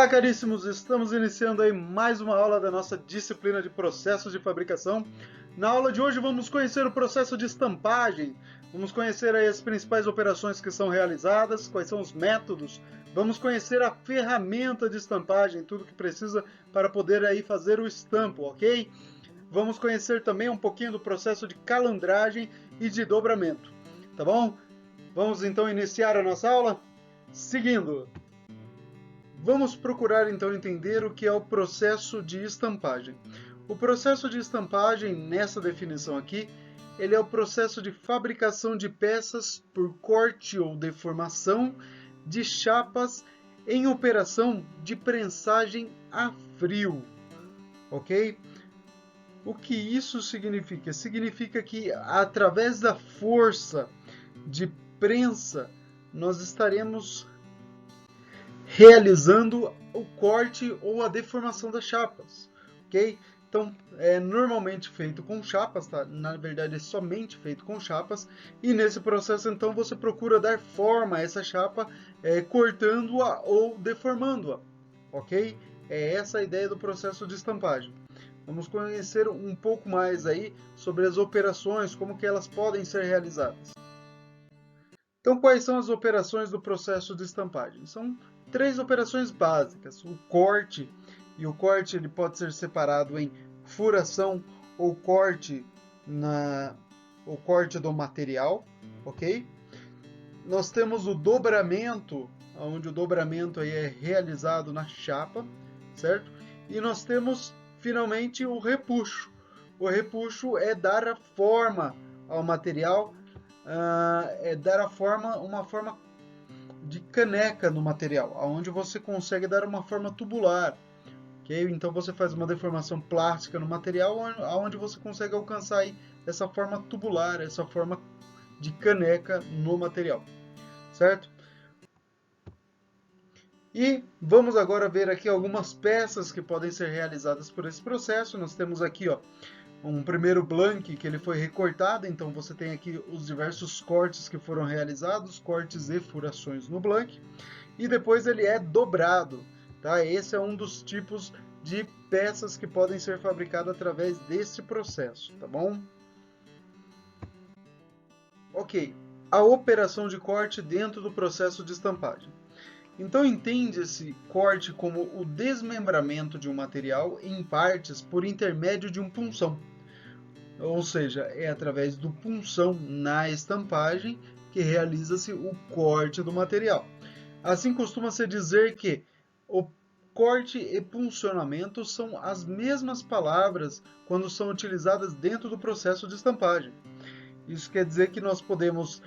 Olá, caríssimos! Estamos iniciando aí mais uma aula da nossa disciplina de processos de fabricação. Na aula de hoje vamos conhecer o processo de estampagem, vamos conhecer aí as principais operações que são realizadas, quais são os métodos, vamos conhecer a ferramenta de estampagem, tudo que precisa para poder aí fazer o estampo, ok? Vamos conhecer também um pouquinho do processo de calandragem e de dobramento, tá bom? Vamos então iniciar a nossa aula? Seguindo! Vamos procurar então entender o que é o processo de estampagem. O processo de estampagem, nessa definição aqui, ele é o processo de fabricação de peças por corte ou deformação de chapas em operação de prensagem a frio, ok? O que isso significa? Significa que através da força de prensa nós estaremos realizando o corte ou a deformação das chapas, ok? Então, é normalmente feito com chapas, tá? Na verdade, é somente feito com chapas, e nesse processo, então, você procura dar forma a essa chapa, cortando-a ou deformando-a, ok? É essa a ideia do processo de estampagem. Vamos conhecer um pouco mais aí sobre as operações, como que elas podem ser realizadas. Então, quais são as operações do processo de estampagem? São três operações básicas: o corte, e o corte ele pode ser separado em furação ou corte o corte do material, ok? Nós temos o dobramento, onde o dobramento aí é realizado na chapa, certo? E nós temos finalmente o repuxo. O repuxo é dar a forma ao material, é dar a forma, uma forma de caneca no material, onde você consegue dar uma forma tubular, ok? Então você faz uma deformação plástica no material, onde você consegue alcançar aí essa forma tubular, essa forma de caneca no material, certo? E vamos agora ver aqui algumas peças que podem ser realizadas por esse processo. Nós temos aqui, ó, um primeiro blank que ele foi recortado, então você tem aqui os diversos cortes que foram realizados, cortes e furações no blank, e depois ele é dobrado, tá? Esse é um dos tipos de peças que podem ser fabricadas através desse processo, tá bom? Ok, a operação de corte dentro do processo de estampagem. Então entende-se corte como o desmembramento de um material em partes por intermédio de um punção. Ou seja, é através do punção na estampagem que realiza-se o corte do material. Assim costuma-se dizer que o corte e puncionamento são as mesmas palavras quando são utilizadas dentro do processo de estampagem. Isso quer dizer que nós podemos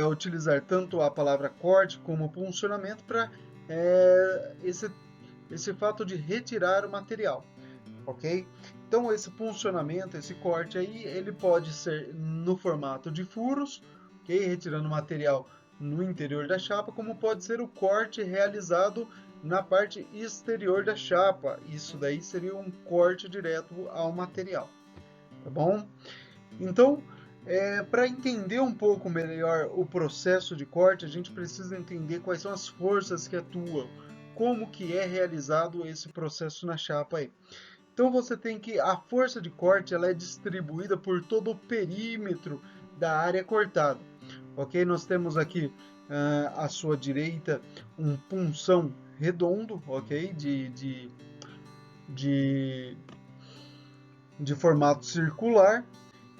utilizar tanto a palavra corte como puncionamento para esse fato de retirar o material, ok? Então esse puncionamento, esse corte aí, ele pode ser no formato de furos, ok? Retirando o material no interior da chapa, como pode ser o corte realizado na parte exterior da chapa. Isso daí seria um corte direto ao material, tá bom? Então, para entender um pouco melhor o processo de corte, a gente precisa entender quais são as forças que atuam, como que é realizado esse processo na chapa aí. Então você tem que a força de corte ela é distribuída por todo o perímetro da área cortada, ok? Nós temos aqui à sua direita um punção redondo, ok? De formato circular,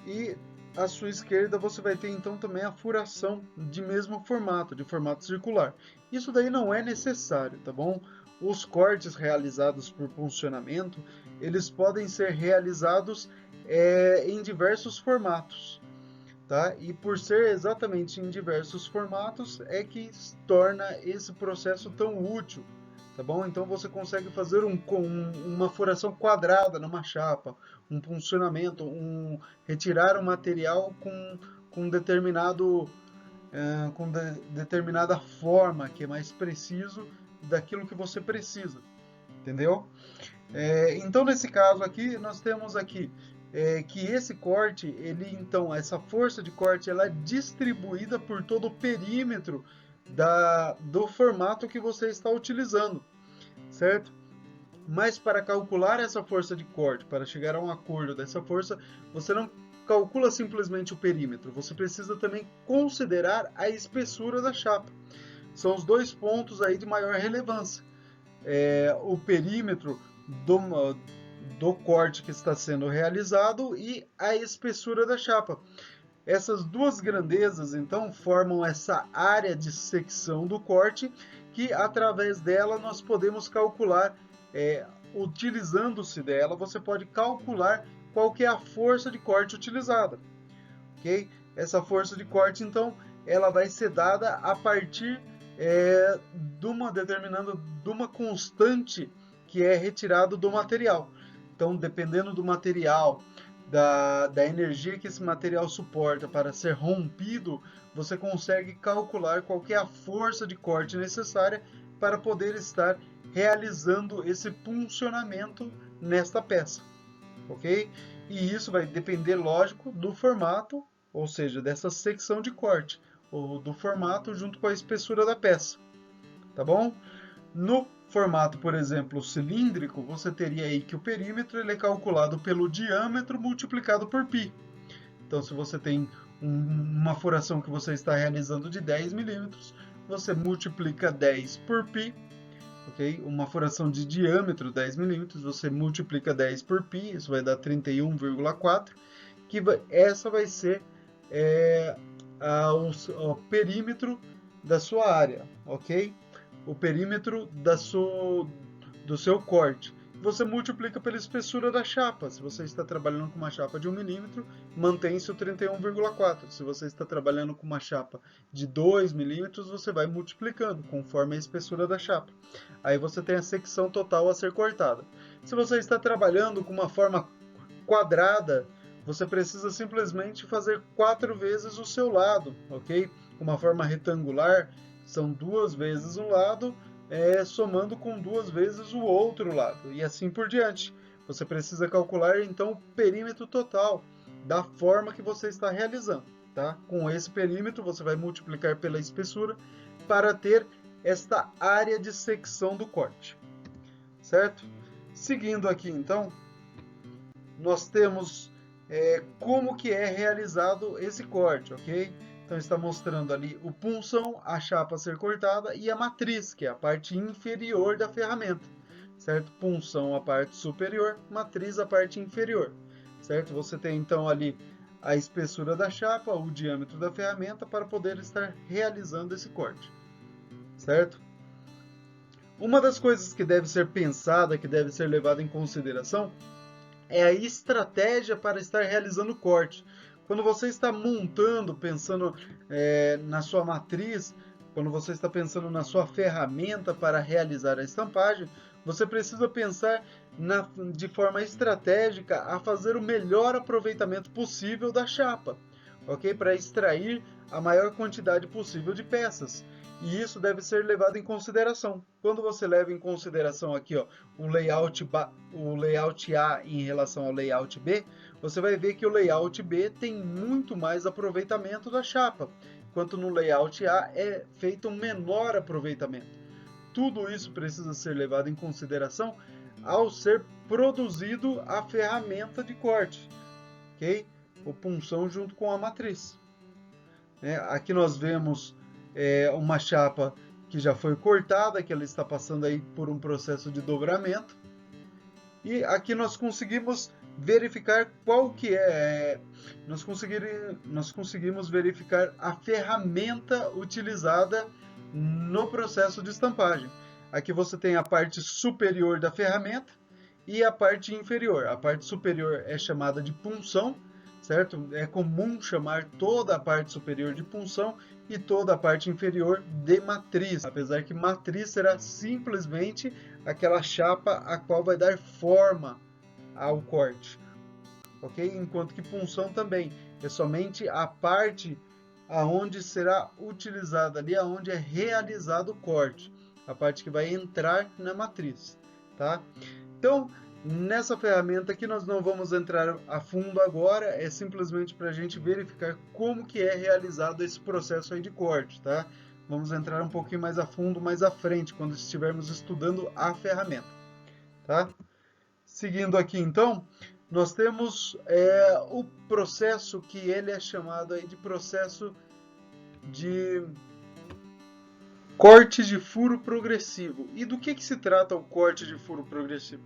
e à sua esquerda você vai ter então também a furação de mesmo formato, de formato circular. Isso daí não é necessário, tá bom? Os cortes realizados por puncionamento, eles podem ser realizados em diversos formatos, tá? E por ser exatamente em diversos formatos é que torna esse processo tão útil, tá bom? Então você consegue fazer uma furação quadrada numa chapa, um puncionamento, retirar o material com determinada forma, que é mais preciso daquilo que você precisa, entendeu? Então nesse caso aqui, nós temos aqui que esse corte, então, essa força de corte, ela é distribuída por todo o perímetro do formato que você está utilizando, certo? Mas para calcular essa força de corte, para chegar a um acordo dessa força, você não calcula simplesmente o perímetro, você precisa também considerar a espessura da chapa. São os dois pontos aí de maior relevância. O perímetro do corte que está sendo realizado e a espessura da chapa. Essas duas grandezas, então, formam essa área de secção do corte, que através dela nós podemos calcular, utilizando-se dela, você pode calcular qual que é a força de corte utilizada, ok? Essa força de corte, então, ela vai ser dada a partir de uma constante que é retirado do material. Então, dependendo do material, da energia que esse material suporta para ser rompido, você consegue calcular qual que é a força de corte necessária para poder estar realizando esse puncionamento nesta peça, ok? E isso vai depender, lógico, do formato, ou seja, dessa secção de corte, ou do formato junto com a espessura da peça, tá bom? No formato, por exemplo, cilíndrico, você teria aí que o perímetro ele é calculado pelo diâmetro multiplicado por π. Então, se você tem uma furação que você está realizando de 10 milímetros, você multiplica 10 por π, ok? Uma furação de diâmetro 10 milímetros, você multiplica 10 por π, isso vai dar 31,4, essa vai ser o perímetro da sua área, ok? O perímetro do seu corte. Você multiplica pela espessura da chapa. Se você está trabalhando com uma chapa de 1 milímetro, mantém-se o 31,4. Se você está trabalhando com uma chapa de 2 milímetros, você vai multiplicando conforme a espessura da chapa. Aí você tem a secção total a ser cortada. Se você está trabalhando com uma forma quadrada, você precisa simplesmente fazer 4 vezes o seu lado, ok? Uma forma retangular, são 2 vezes um lado, somando com 2 vezes o outro lado, e assim por diante. Você precisa calcular então o perímetro total da forma que você está realizando, tá? Com esse perímetro você vai multiplicar pela espessura para ter esta área de secção do corte, certo? Seguindo aqui então, nós temos como que é realizado esse corte, ok? Então está mostrando ali o punção, a chapa a ser cortada e a matriz, que é a parte inferior da ferramenta, certo? Punção a parte superior, matriz a parte inferior, certo? Você tem então ali a espessura da chapa, o diâmetro da ferramenta para poder estar realizando esse corte, certo? Uma das coisas que deve ser pensada, que deve ser levada em consideração, é a estratégia para estar realizando o corte. Quando você está montando, pensando na sua matriz, quando você está pensando na sua ferramenta para realizar a estampagem, você precisa pensar de forma estratégica a fazer o melhor aproveitamento possível da chapa, ok? Para extrair a maior quantidade possível de peças. E isso deve ser levado em consideração. Quando você leva em consideração aqui, ó, o layout A em relação ao layout B, você vai ver que o layout B tem muito mais aproveitamento da chapa, enquanto no layout A é feito um menor aproveitamento. Tudo isso precisa ser levado em consideração ao ser produzido a ferramenta de corte, ok? O punção junto com a matriz. Aqui nós vemos uma chapa que já foi cortada, que ela está passando aí por um processo de dobramento. E aqui nós conseguimos verificar nós conseguimos verificar a ferramenta utilizada no processo de estampagem. Aqui você tem a parte superior da ferramenta e a parte inferior. A parte superior é chamada de punção, certo? É comum chamar toda a parte superior de punção e toda a parte inferior de matriz, apesar que matriz será simplesmente aquela chapa a qual vai dar forma ao corte, ok? Enquanto que punção também é somente a parte aonde será utilizada ali, aonde é realizado o corte, a parte que vai entrar na matriz, tá? Então, nessa ferramenta aqui nós não vamos entrar a fundo agora, é simplesmente para a gente verificar como que é realizado esse processo aí de corte, tá? vamos entrar um pouquinho mais a fundo mais à frente, quando estivermos estudando a ferramenta, tá? Seguindo aqui então, nós temos o processo que ele é chamado aí de processo de corte de furo progressivo. E do que se trata o corte de furo progressivo?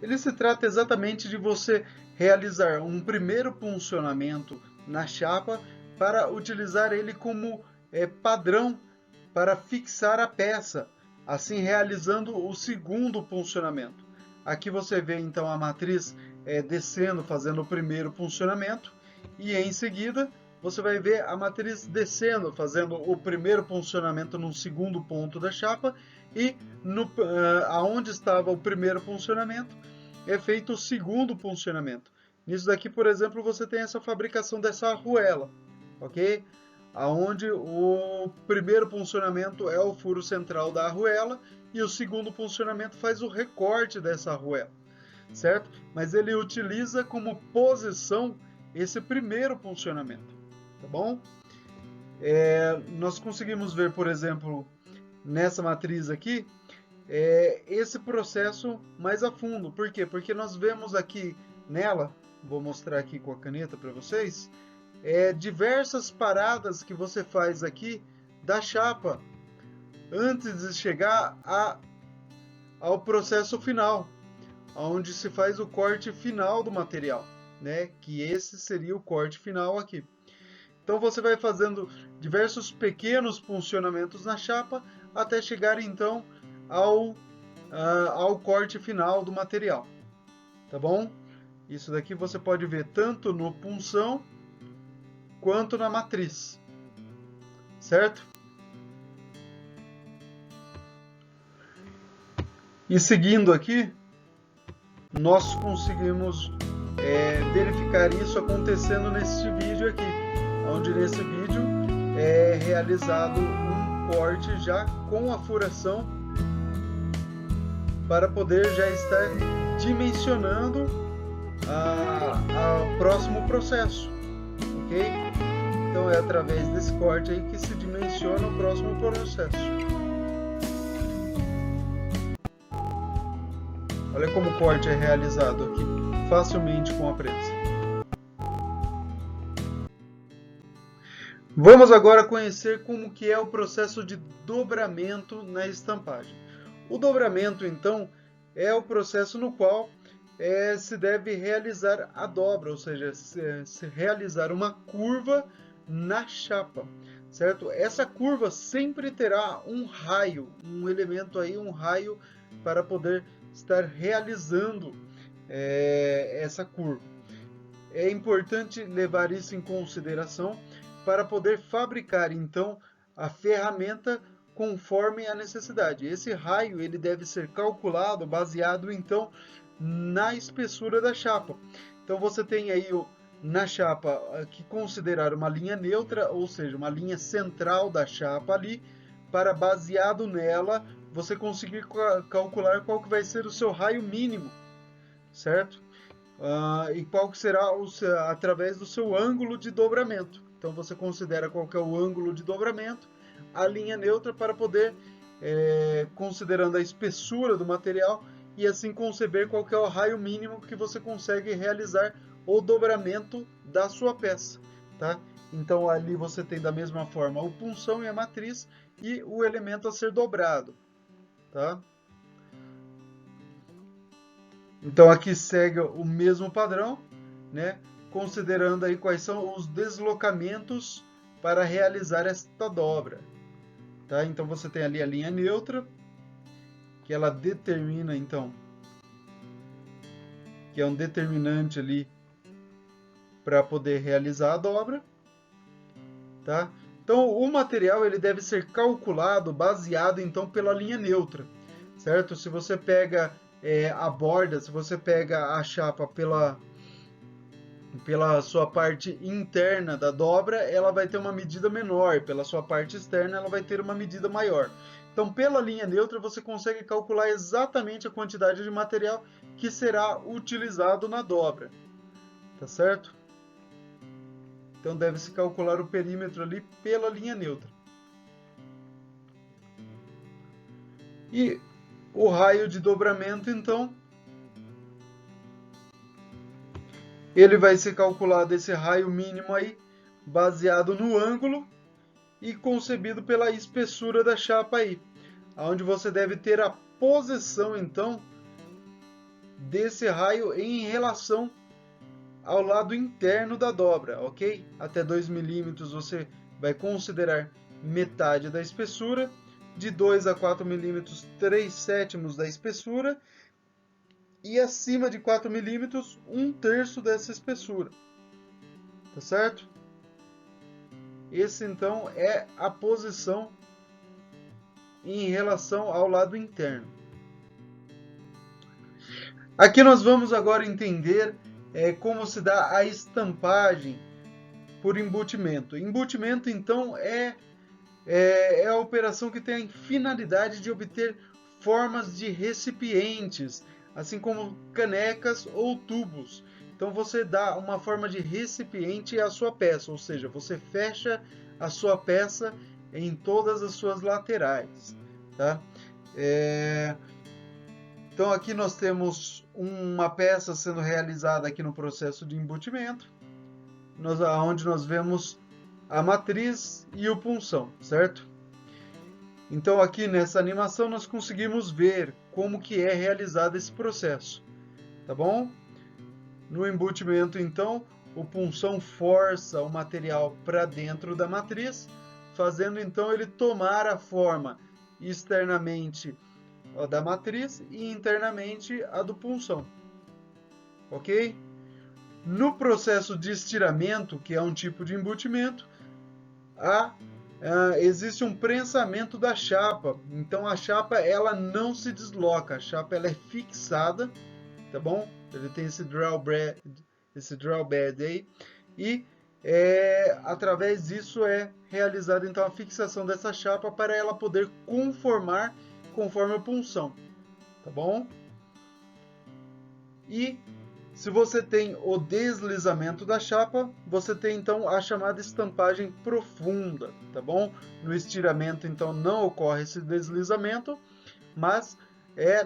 Ele se trata exatamente de você realizar um primeiro puncionamento na chapa para utilizar ele como padrão para fixar a peça, assim realizando o segundo puncionamento. Aqui você vê então a matriz descendo, fazendo o primeiro puncionamento, e em seguida você vai ver a matriz descendo, fazendo o primeiro puncionamento no segundo ponto da chapa, e aonde estava o primeiro puncionamento é feito o segundo puncionamento. Nisso daqui, por exemplo, você tem essa fabricação dessa arruela, ok? Aonde o primeiro puncionamento é o furo central da arruela e o segundo puncionamento faz o recorte dessa arruela, certo? Mas ele utiliza como posição esse primeiro puncionamento, tá bom? Nós conseguimos ver, por exemplo, nessa matriz aqui, esse processo mais a fundo. Por quê? Porque nós vemos aqui nela, vou mostrar aqui com a caneta para vocês, diversas paradas que você faz aqui da chapa antes de chegar ao processo final, onde se faz o corte final do material, né? Que esse seria o corte final aqui. Então você vai fazendo diversos pequenos funcionamentos na chapa até chegar então ao corte final do material, tá bom? Isso daqui você pode ver tanto no punção quanto na matriz, certo? E seguindo aqui, nós conseguimos verificar isso acontecendo neste vídeo aqui, onde nesse vídeo é realizado um corte já com a furação para poder já estar dimensionando o próximo processo, ok? Então é através desse corte aí que se dimensiona o próximo processo. Olha como o corte é realizado aqui, facilmente com a prensa. Vamos agora conhecer como que é o processo de dobramento na estampagem. O dobramento, então, é o processo no qual se deve realizar a dobra, ou seja, se realizar uma curva na chapa, certo? Essa curva sempre terá um raio, um elemento aí, um raio para poder estar realizando essa curva. É importante levar isso em consideração para poder fabricar então a ferramenta conforme a necessidade. Esse raio ele deve ser calculado baseado então na espessura da chapa. Então você tem aí na chapa que considerar uma linha neutra, ou seja, uma linha central da chapa ali, para baseado nela você conseguir calcular qual que vai ser o seu raio mínimo, certo? E qual que será através do seu ângulo de dobramento. Então você considera qual que é o ângulo de dobramento, a linha neutra para poder, considerando a espessura do material, e assim conceber qual que é o raio mínimo que você consegue realizar o dobramento da sua peça, tá? Então ali você tem da mesma forma o punção e a matriz e o elemento a ser dobrado, tá? Então aqui segue o mesmo padrão, né? Considerando aí quais são os deslocamentos para realizar esta dobra, tá? Então você tem ali a linha neutra, que ela determina então, que é um determinante ali para poder realizar a dobra, tá? Então o material ele deve ser calculado baseado então pela linha neutra, certo? Se você pega a borda, se você pega a chapa pela sua parte interna da dobra, ela vai ter uma medida menor, pela sua parte externa ela vai ter uma medida maior. Então pela linha neutra você consegue calcular exatamente a quantidade de material que será utilizado na dobra, tá certo? Então deve-se calcular o perímetro ali pela linha neutra. E o raio de dobramento, então, ele vai ser calculado esse raio mínimo aí, baseado no ângulo e concebido pela espessura da chapa aí, onde você deve ter a posição, então, desse raio em relação ao lado interno da dobra, ok? Até 2 milímetros você vai considerar metade da espessura, de 2 a 4 milímetros, 3/7 da espessura, e acima de 4 milímetros, 1/3 dessa espessura, tá certo? Esse então é a posição em relação ao lado interno. Aqui nós vamos agora entender como se dá a estampagem por embutimento. Embutimento, então, é a operação que tem a finalidade de obter formas de recipientes, assim como canecas ou tubos. Então você dá uma forma de recipiente à sua peça, ou seja, você fecha a sua peça em todas as suas laterais, tá? Então aqui nós temos uma peça sendo realizada aqui no processo de embutimento, onde nós vemos a matriz e o punção, certo? Então aqui nessa animação nós conseguimos ver como que é realizado esse processo, tá bom? No embutimento, então, o punção força o material para dentro da matriz, fazendo então ele tomar a forma externamente da matriz e internamente a do punção, ok? No processo de estiramento, que é um tipo de embutimento, existe um prensamento da chapa. Então a chapa ela não se desloca, a chapa ela é fixada, tá bom? Ele tem esse drawbed aí, e através disso é realizada então a fixação dessa chapa para ela poder conformar conforme a punção, tá bom? E se você tem o deslizamento da chapa, você tem então a chamada estampagem profunda, tá bom? No estiramento então não ocorre esse deslizamento, mas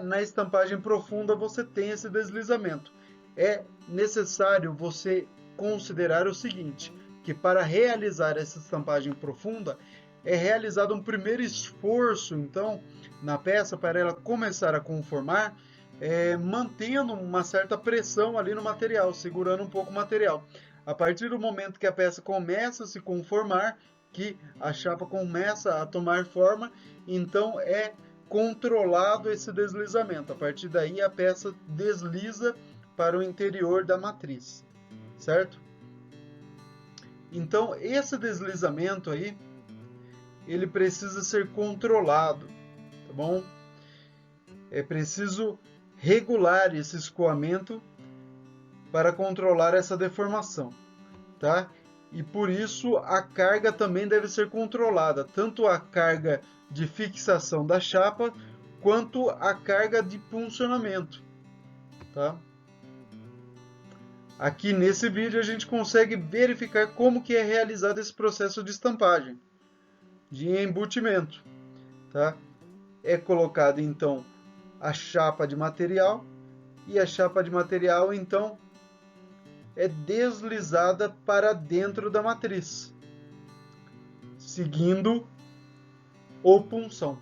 na estampagem profunda você tem esse deslizamento. É necessário você considerar o seguinte, que para realizar essa estampagem profunda é realizado um primeiro esforço então na peça para ela começar a conformar, mantendo uma certa pressão ali no material, segurando um pouco o material. A partir do momento que a peça começa a se conformar, que a chapa começa a tomar forma, então é controlado esse deslizamento. A partir daí a peça desliza para o interior da matriz, certo? Então esse deslizamento aí, ele precisa ser controlado, tá bom? É preciso regular esse escoamento para controlar essa deformação, tá? E por isso a carga também deve ser controlada, tanto a carga de fixação da chapa quanto a carga de puncionamento, tá? Aqui nesse vídeo a gente consegue verificar como que é realizado esse processo de estampagem, de embutimento, tá? É colocado então a chapa de material e a chapa de material então é deslizada para dentro da matriz, seguindo o punção.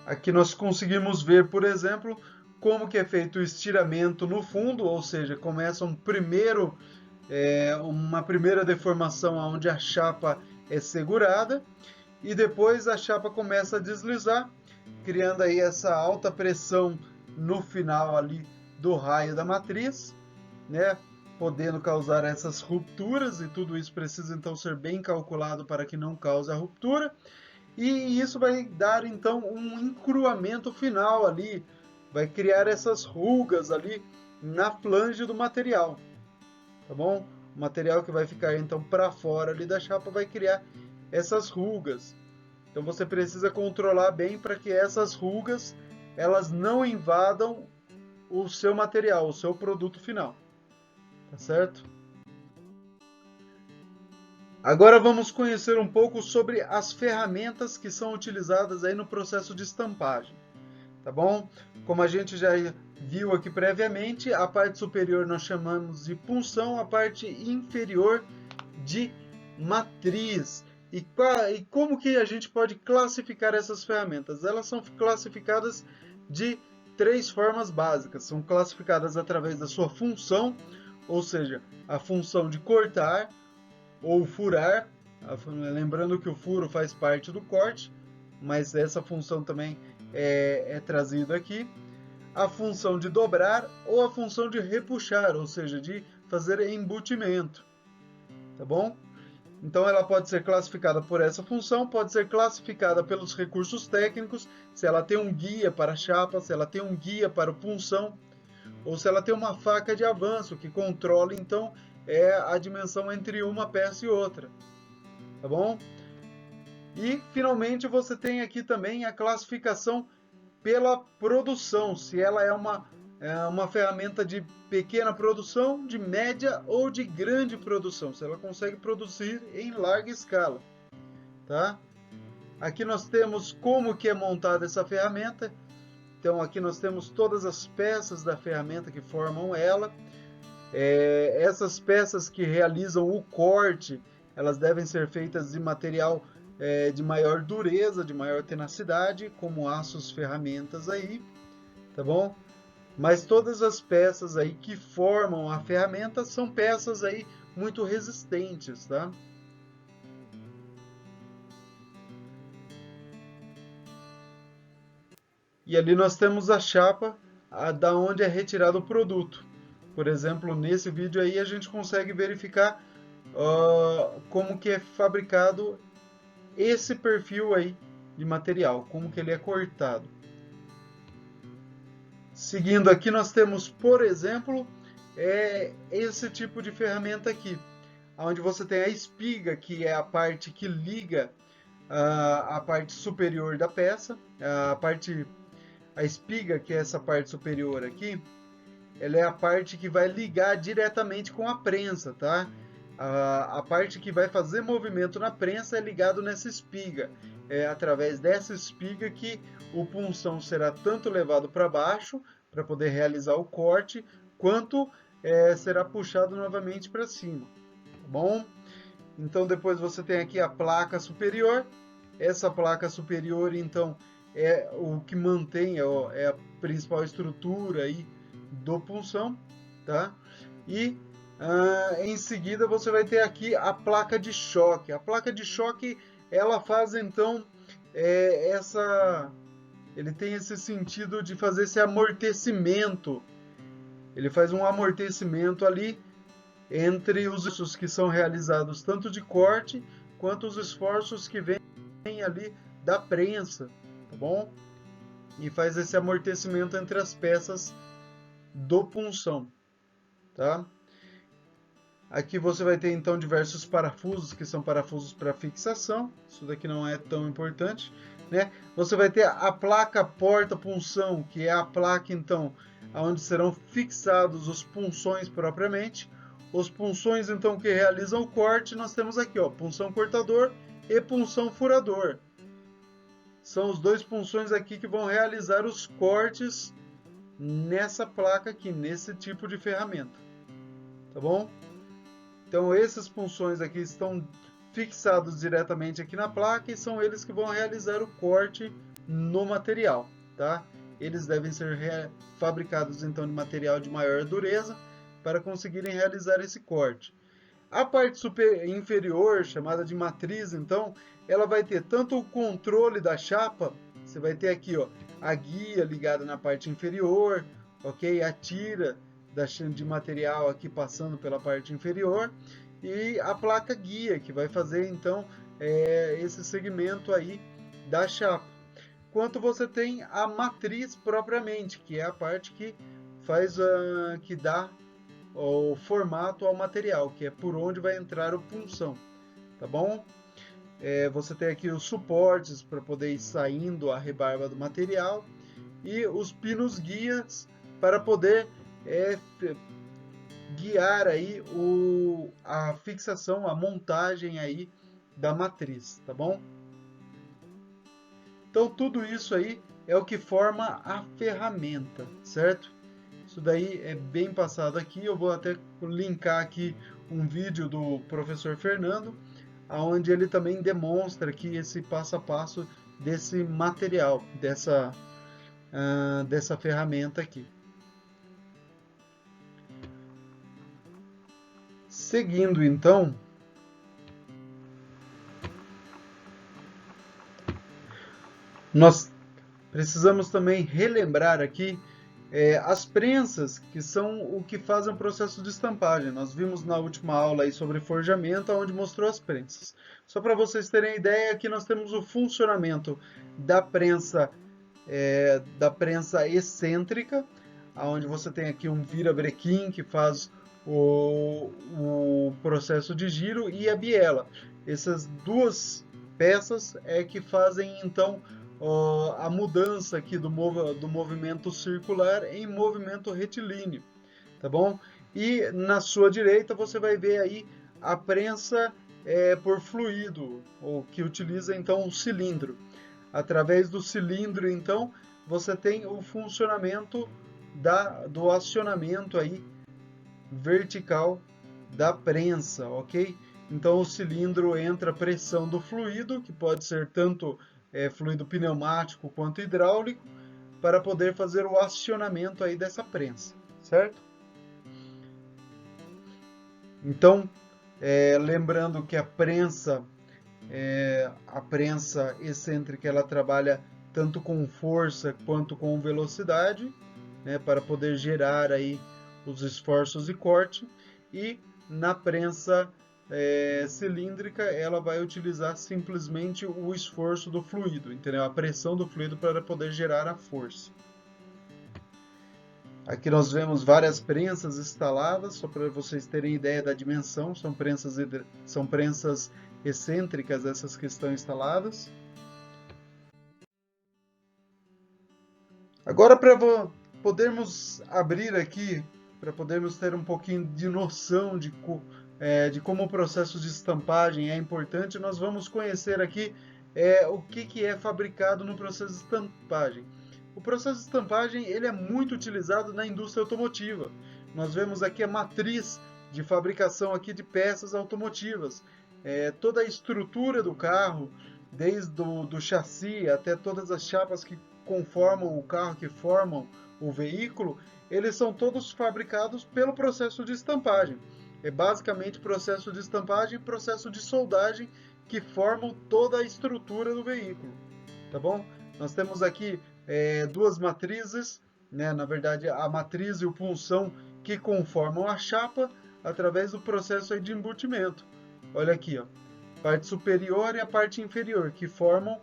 Aqui nós conseguimos ver, por exemplo, como que é feito o estiramento no fundo, ou seja, começa uma primeira deformação onde a chapa é segurada e depois a chapa começa a deslizar, criando aí essa alta pressão no final ali do raio da matriz, né? Podendo causar essas rupturas, e tudo isso precisa então ser bem calculado para que não cause a ruptura. E isso vai dar então um encruamento final ali, vai criar essas rugas ali na flange do material, tá bom? O material que vai ficar então para fora ali da chapa vai criar essas rugas. Então você precisa controlar bem para que essas rugas elas não invadam o seu material, o seu produto final, tá certo? Agora vamos conhecer um pouco sobre as ferramentas que são utilizadas aí no processo de estampagem, tá bom? Como a gente já viu aqui previamente, a parte superior nós chamamos de punção, a parte inferior de matriz. E como que a gente pode classificar essas ferramentas? Elas são classificadas de três formas básicas. São classificadas através da sua função, ou seja, a função de cortar ou furar. Lembrando que o furo faz parte do corte, mas essa função também é trazida aqui. A função de dobrar ou a função de repuxar, ou seja, de fazer embutimento, tá bom? Então ela pode ser classificada por essa função, pode ser classificada pelos recursos técnicos, se ela tem um guia para a chapa, se ela tem um guia para a punção, ou se ela tem uma faca de avanço que controla então a dimensão entre uma peça e outra, tá bom? E finalmente você tem aqui também a classificação pela produção, se ela é uma ferramenta de pequena produção, de média ou de grande produção, se ela consegue produzir em larga escala, tá? Aqui nós temos como que é montada essa ferramenta. Então aqui nós temos todas as peças da ferramenta que formam ela. Essas peças que realizam o corte, elas devem ser feitas de material de maior dureza, de maior tenacidade, como aços, ferramentas aí, tá bom? Mas todas as peças aí que formam a ferramenta são peças aí muito resistentes, tá? E ali nós temos a chapa da onde é retirado o produto. Por exemplo, nesse vídeo aí a gente consegue verificar como que é fabricado esse perfil aí de material, como que ele é cortado. Seguindo aqui nós temos, por exemplo, esse tipo de ferramenta aqui, onde você tem a espiga, que é a parte que liga a parte superior da peça, a espiga, que é essa parte superior aqui, ela é a parte que vai ligar diretamente com a prensa, tá? A parte que vai fazer movimento na prensa é ligado nessa espiga. É através dessa espiga que o punção será tanto levado para baixo, para poder realizar o corte, quanto será puxado novamente para cima, tá bom? Então depois você tem aqui a placa superior. Essa placa superior, então, é o que mantém, é a principal estrutura aí do punção, tá? E em seguida você vai ter aqui a placa de choque. A placa de choque, ela faz então ele tem esse sentido de fazer esse amortecimento. Ele faz um amortecimento ali entre os esforços que são realizados tanto de corte quanto os esforços que vêm ali da prensa, tá bom? E faz esse amortecimento entre as peças do punção, tá? Aqui você vai ter então diversos parafusos, que são parafusos para fixação. Isso daqui não é tão importante, né? Você vai ter a placa porta-punção, que é a placa então onde serão fixados os punções propriamente. Os punções então que realizam o corte, nós temos aqui, ó, punção cortador e punção furador. São os dois punções aqui que vão realizar os cortes nessa placa aqui, nesse tipo de ferramenta, tá bom? Então esses punções aqui estão fixados diretamente aqui na placa e são eles que vão realizar o corte no material, tá? Eles devem ser fabricados então de material de maior dureza para conseguirem realizar esse corte. A parte inferior, chamada de matriz, então, ela vai ter tanto o controle da chapa, você vai ter aqui, ó, a guia ligada na parte inferior, ok? A tira de material aqui passando pela parte inferior e a placa guia que vai fazer então esse segmento aí da chapa. Quanto você tem a matriz propriamente, que é a parte que faz que dá o formato ao material, que é por onde vai entrar o punção, tá bom? Você tem aqui os suportes para poder ir saindo a rebarba do material e os pinos guias para poder guiar aí a fixação, a montagem aí da matriz, tá bom? Então tudo isso aí é o que forma a ferramenta, certo? Isso daí é bem passado aqui, eu vou até linkar aqui um vídeo do professor Fernando, onde ele também demonstra aqui esse passo a passo desse material, dessa ferramenta aqui. Seguindo então, nós precisamos também relembrar aqui as prensas, que são o que fazem o processo de estampagem. Nós vimos na última aula aí sobre forjamento, onde mostrou as prensas. Só para vocês terem ideia, aqui nós temos o funcionamento da prensa excêntrica, onde você tem aqui um virabrequim que faz o processo de giro, e a biela. Essas duas peças é que fazem então a mudança aqui do movimento circular em movimento retilíneo, tá bom? E na sua direita você vai ver aí a prensa por fluido, ou que utiliza então um cilindro. Através do cilindro, então, você tem o funcionamento do acionamento aí vertical da prensa, ok? Então o cilindro entra a pressão do fluido, que pode ser tanto fluido pneumático quanto hidráulico, para poder fazer o acionamento aí dessa prensa, certo? Então, lembrando que a prensa excêntrica, ela trabalha tanto com força quanto com velocidade, né, para poder gerar aí os esforços de corte, e na prensa cilíndrica ela vai utilizar simplesmente o esforço do fluido, entendeu? A pressão do fluido para poder gerar a força. Aqui nós vemos várias prensas instaladas, só para vocês terem ideia da dimensão, são prensas excêntricas essas que estão instaladas. Agora, para podermos abrir aqui, para podermos ter um pouquinho de noção de como o processo de estampagem é importante, nós vamos conhecer aqui o que é fabricado no processo de estampagem. O processo de estampagem ele é muito utilizado na indústria automotiva. Nós vemos aqui a matriz de fabricação aqui de peças automotivas. Toda a estrutura do carro, desde do chassi até todas as chapas que conformam o carro, que formam o veículo, eles são todos fabricados pelo processo de estampagem. É basicamente processo de estampagem e processo de soldagem que formam toda a estrutura do veículo, tá bom? Nós temos aqui duas matrizes, né? Na verdade a matriz e o punção que conformam a chapa através do processo aí de embutimento. Olha aqui, ó, parte superior e a parte inferior que formam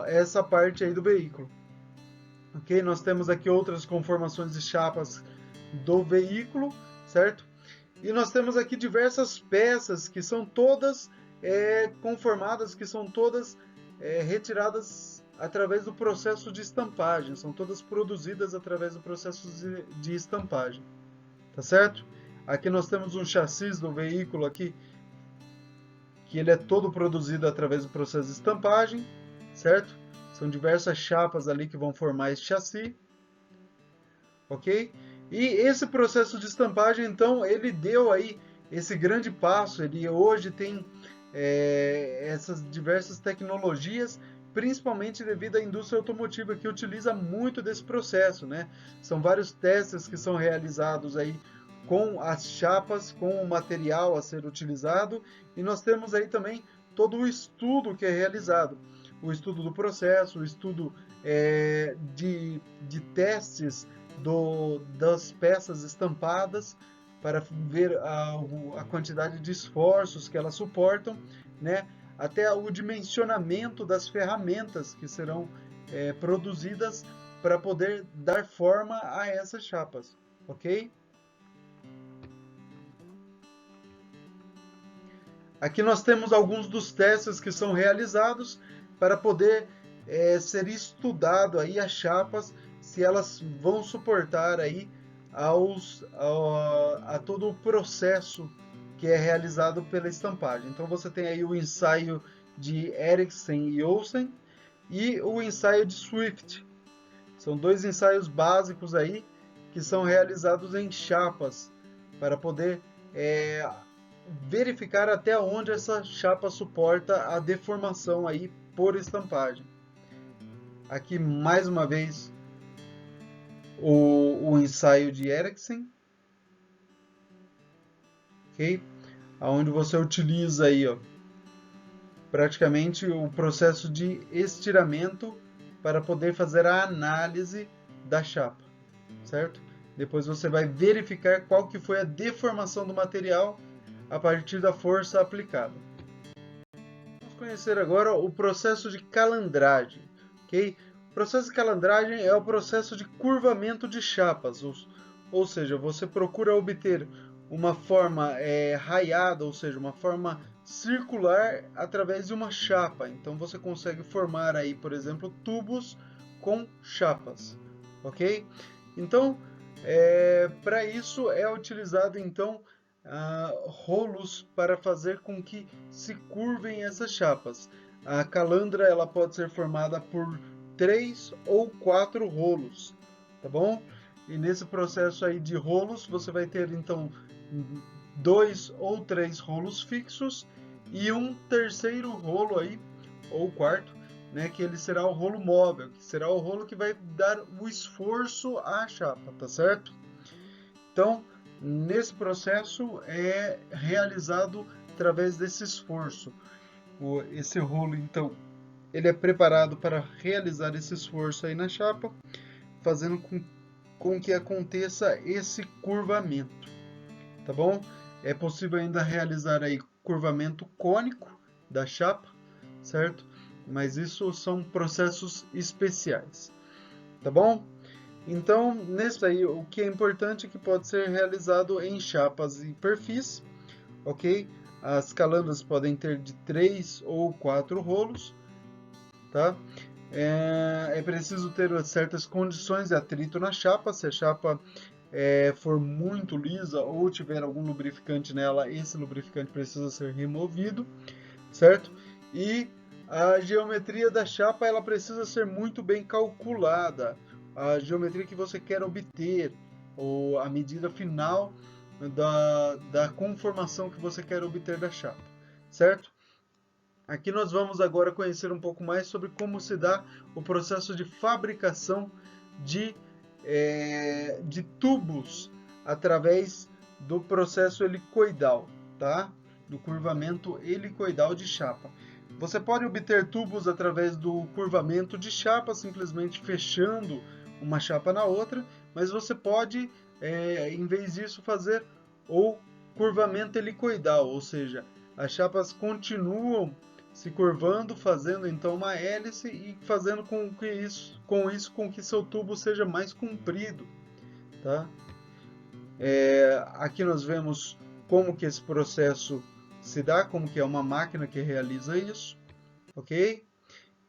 essa parte aí do veículo. Ok? Nós temos aqui outras conformações de chapas do veículo, certo? E nós temos aqui diversas peças que são todas conformadas, que são todas retiradas através do processo de estampagem, são todas produzidas através do processo de estampagem, tá certo? Aqui nós temos um chassi do veículo aqui, que ele é todo produzido através do processo de estampagem, certo? São diversas chapas ali que vão formar esse chassi, ok? E esse processo de estampagem, então, ele deu aí esse grande passo. Ele hoje tem essas diversas tecnologias, principalmente devido à indústria automotiva, que utiliza muito desse processo, né? São vários testes que são realizados aí com as chapas, com o material a ser utilizado, e nós temos aí também todo o estudo que é realizado. O estudo do processo, o estudo de testes das peças estampadas, para ver a quantidade de esforços que elas suportam, né? Até o dimensionamento das ferramentas que serão produzidas para poder dar forma a essas chapas, ok? Aqui nós temos alguns dos testes que são realizados para poder ser estudado aí as chapas, se elas vão suportar aí a todo o processo que é realizado pela estampagem. Então você tem aí o ensaio de Eriksen e Olsen e o ensaio de Swift. São dois ensaios básicos aí que são realizados em chapas para poder verificar até onde essa chapa suporta a deformação aí por estampagem. Aqui mais uma vez o ensaio de Eriksen, ok? Onde você utiliza aí, ó, praticamente o processo de estiramento para poder fazer a análise da chapa, certo? Depois você vai verificar qual que foi a deformação do material a partir da força aplicada. Vamos conhecer agora o processo de calandragem, ok? O processo de calandragem é o processo de curvamento de chapas, ou seja, você procura obter uma forma raiada, ou seja, uma forma circular através de uma chapa. Então você consegue formar aí, por exemplo, tubos com chapas, ok? Então, para isso é utilizado então rolos para fazer com que se curvem essas chapas. A calandra ela pode ser formada por 3 ou 4 rolos, tá bom? E nesse processo aí de rolos, você vai ter então 2 ou 3 rolos fixos e um terceiro rolo aí, ou quarto, né, que ele será o rolo móvel, que será o rolo que vai dar o esforço à chapa, tá certo? Então, nesse processo é realizado através desse esforço. Esse rolo, então, ele é preparado para realizar esse esforço aí na chapa, fazendo com que aconteça esse curvamento, tá bom? É possível ainda realizar aí curvamento cônico da chapa, certo? Mas isso são processos especiais, tá bom? Então, nesse aí, o que é importante é que pode ser realizado em chapas e perfis, ok? As calandras podem ter de 3 ou 4 rolos, tá? É preciso ter certas condições de atrito na chapa. Se a chapa for muito lisa ou tiver algum lubrificante nela, esse lubrificante precisa ser removido, certo? E a geometria da chapa ela precisa ser muito bem calculada. A geometria que você quer obter, ou a medida final da conformação que você quer obter da chapa, certo? Aqui nós vamos agora conhecer um pouco mais sobre como se dá o processo de fabricação de tubos através do processo helicoidal, tá? Do curvamento helicoidal de chapa. Você pode obter tubos através do curvamento de chapa, simplesmente fechando uma chapa na outra, mas você pode, em vez disso, fazer o curvamento helicoidal, ou seja, as chapas continuam se curvando, fazendo então uma hélice e fazendo com que seu tubo seja mais comprido, tá? Aqui nós vemos como que esse processo se dá, como que é uma máquina que realiza isso, ok?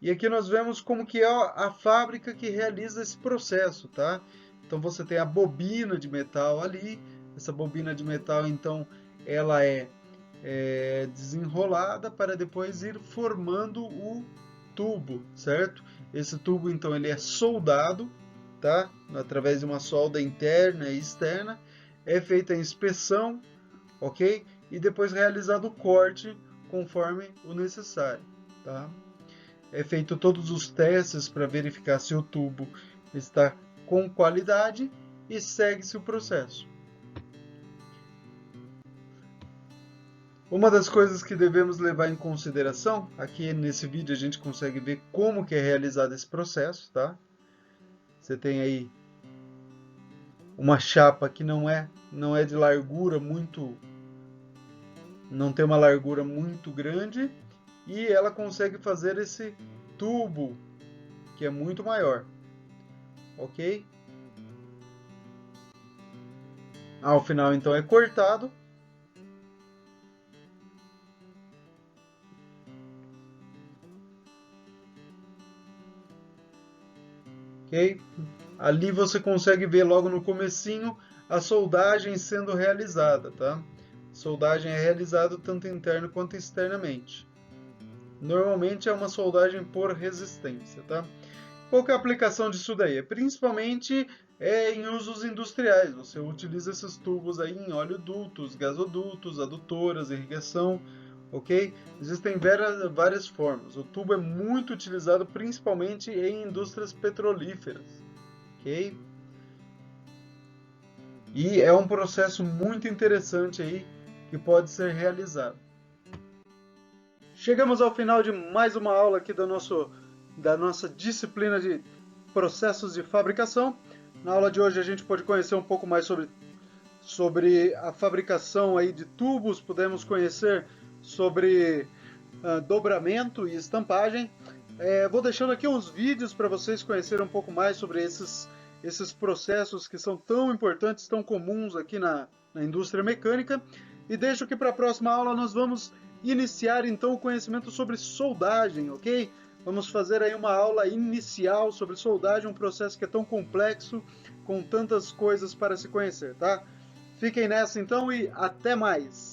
E aqui nós vemos como que é a fábrica que realiza esse processo, tá? Então você tem a bobina de metal ali, essa bobina de metal então ela é desenrolada para depois ir formando o tubo, certo? Esse tubo então ele é soldado, tá? Através de uma solda interna e externa, é feita a inspeção, ok? E depois realizado o corte conforme o necessário, tá? É feito todos os testes para verificar se o tubo está com qualidade e segue-se o processo. Uma das coisas que devemos levar em consideração, aqui nesse vídeo a gente consegue ver como que é realizado esse processo, tá? Você tem aí uma chapa que não é de largura muito, não tem uma largura muito grande e ela consegue fazer esse tubo que é muito maior, ok? Ao final então é cortado. Ok? Ali você consegue ver logo no comecinho a soldagem sendo realizada, tá? Soldagem é realizada tanto interno quanto externamente. Normalmente é uma soldagem por resistência, tá? Qual que é a aplicação disso daí? Principalmente em usos industriais. Você utiliza esses tubos aí em oleodutos, gasodutos, adutoras, irrigação, ok? Existem várias formas. O tubo é muito utilizado principalmente em indústrias petrolíferas, ok? E é um processo muito interessante aí que pode ser realizado. Chegamos ao final de mais uma aula aqui da nossa disciplina de processos de fabricação. Na aula de hoje a gente pode conhecer um pouco mais sobre a fabricação aí de tubos, podemos conhecer sobre dobramento e estampagem. Vou deixando aqui uns vídeos para vocês conhecerem um pouco mais sobre esses processos que são tão importantes, tão comuns aqui na indústria mecânica. E deixo que para a próxima aula nós vamos iniciar então o conhecimento sobre soldagem, ok? Vamos fazer aí uma aula inicial sobre soldagem, um processo que é tão complexo, com tantas coisas para se conhecer, tá? Fiquem nessa então e até mais!